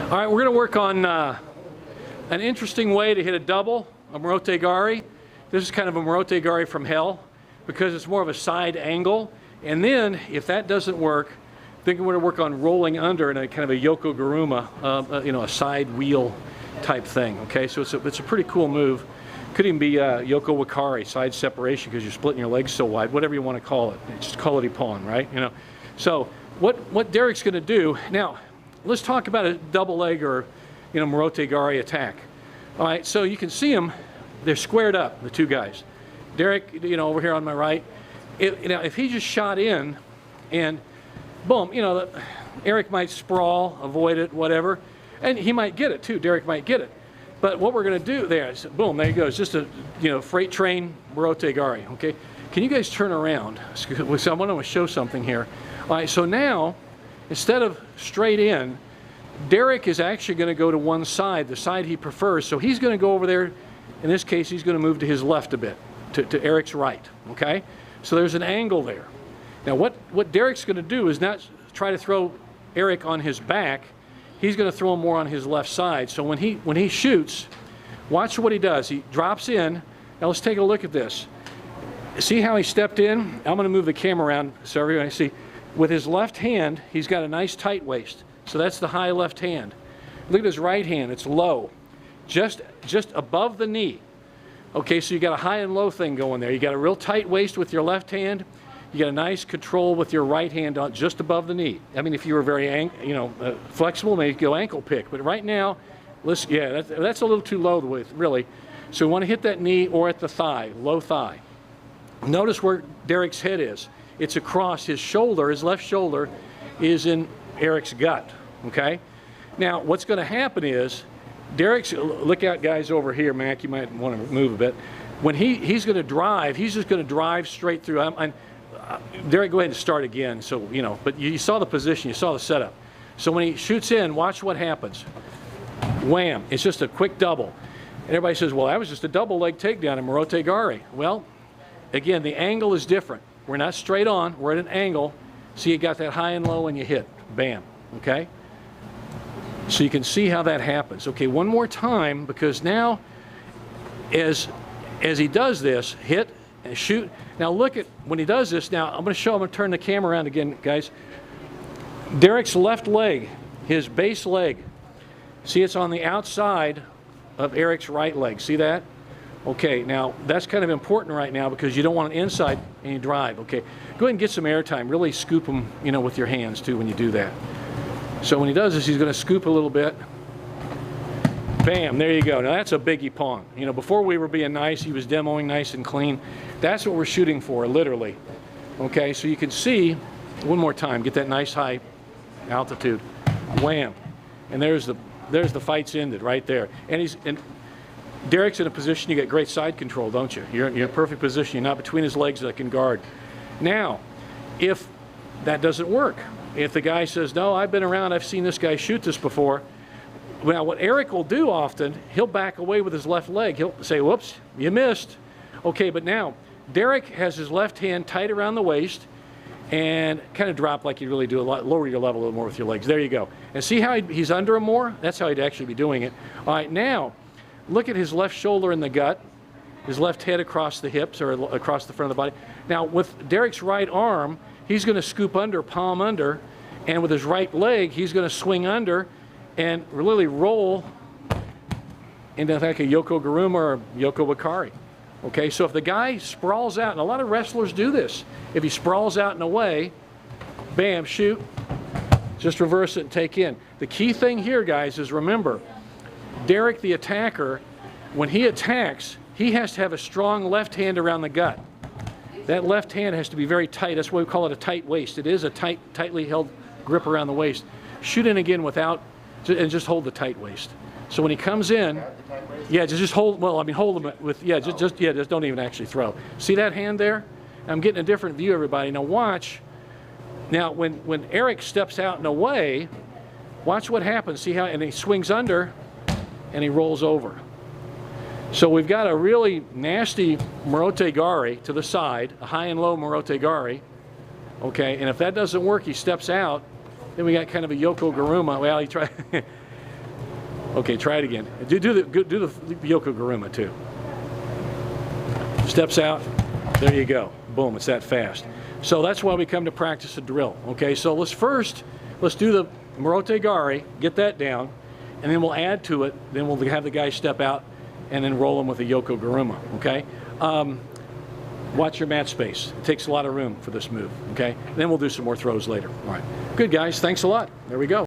All right, we're going to work on an interesting way to hit a double, a Morote Gari. This is kind of a Morote Gari from hell because it's more of a side angle. And then, if that doesn't work, then we're going to work on rolling under in a kind of a Yoko Guruma, you know, a side wheel type thing. Okay, so it's a pretty cool move. Could even be Yoko Wakari, side separation, because you're splitting your legs so wide. Whatever you want to call it, just call it ippon, right? You know. So what Derrick's going to do now? Let's talk about a double leg or, you know, Morote Gari attack. All right, so you can see them; they're squared up, the two guys. Derrick, you know, over here on my right. You know, if he just shot in, and boom, you know, Aric might sprawl, avoid it, whatever, and he might get it too. Derrick might get it. But what we're going to do there is, boom, there you go. It's just a, you know, freight train Morote Gari. Okay, can you guys turn around? So I want to show something here. All right, so now instead of straight in, Derrick is actually going to go to one side, the side he prefers. So he's going to go over there. In this case, he's going to move to his left a bit, to Aric's right. Okay, so there's an angle there. Now what Derrick's going to do is not try to throw Aric on his back. He's going to throw him more on his left side. So when he shoots, watch what he does. He drops in. Now let's take a look at this. See how he stepped in? I'm going to move the camera around so everybody see. With his left hand, he's got a nice tight waist. So that's the high left hand. Look at his right hand. It's low, just above the knee. Okay, so you got a high and low thing going there. You got a real tight waist with your left hand. You got a nice control with your right hand on just above the knee. I mean, if you were very, flexible, maybe go ankle pick. But right now, that's a little too low with really. So we want to hit that knee or at the thigh, low thigh. Notice where Derrick's head is. It's across his shoulder. His left shoulder is in Aric's gut. Okay. Now, what's going to happen is Derrick's. Look out, guys, over here, Mac. You might want to move a bit. When he's going to drive, he's just going to drive straight through. Derrick, go ahead and start again. So, you know, but you saw the position, you saw the setup. So when he shoots in, watch what happens. Wham! It's just a quick double. And everybody says, well, that was just a double leg takedown in Morote Gari. Well, again, the angle is different. We're not straight on, we're at an angle. So you got that high and low and you hit. Bam. Okay? So you can see how that happens. Okay, one more time, because now as he does this, hit and shoot. Now look at, when he does this, now I'm going to turn the camera around again, guys. Derrick's left leg, his base leg, see, it's on the outside of Aric's right leg. See that? Okay, now that's kind of important right now because you don't want an inside and you drive. Okay, go ahead and get some air time. Really scoop them, you know, with your hands too when you do that. So when he does this, he's going to scoop a little bit. Bam, there you go. Now that's a big ippon. You know, before we were being nice, he was demoing nice and clean. That's what we're shooting for, literally. Okay, so you can see, one more time, get that nice high altitude. Wham. And there's the fight's ended right there. And Derrick's in a position, you get great side control, don't you? You're in a perfect position. You're not between his legs that can guard. Now, if that doesn't work, if the guy says, no, I've been around, I've seen this guy shoot this before. Well, what Aric will do often, he'll back away with his left leg. He'll say, whoops, you missed. Okay, but now, Derrick has his left hand tight around the waist and kind of drop like you really do, lower your level a little more with your legs. There you go. And see how he's under him more? That's how he'd actually be doing it. All right, now, look at his left shoulder in the gut, his left head across the hips or across the front of the body. Now, with Derrick's right arm, he's going to scoop under, palm under, and with his right leg, he's going to swing under and really roll into like a Yoko Guruma or Yoko Wakari. Okay, so if the guy sprawls out, and a lot of wrestlers do this, if he sprawls out and away, bam, shoot, just reverse it and take in. The key thing here, guys, is remember, Derrick the attacker, when he attacks, he has to have a strong left hand around the gut. That left hand has to be very tight. That's why we call it a tight waist. It is a tightly held grip around the waist. Shoot in again without, and just hold the tight waist. So when he comes in, yeah, just hold. Well, I mean, hold him with, yeah, just don't even actually throw. See that hand there? I'm getting a different view, everybody. Now watch. Now when Aric steps out and away, watch what happens. See how, and he swings under, and he rolls over. So we've got a really nasty Morote Gari to the side, a high and low Morote Gari. Okay, and if that doesn't work, he steps out. Then we got kind of a Yoko Guruma. Well, he tried. Okay, try it again. Do the Yoko Guruma too. Steps out, there you go. Boom, it's that fast. So that's why we come to practice a drill. Okay, so let's do the Morote Gari, get that down, and then we'll add to it. Then we'll have the guy step out and then roll him with a Yoko Guruma. Okay. Watch your mat space. It takes a lot of room for this move. Okay. Then we'll do some more throws later. All right. Good guys. Thanks a lot. There we go.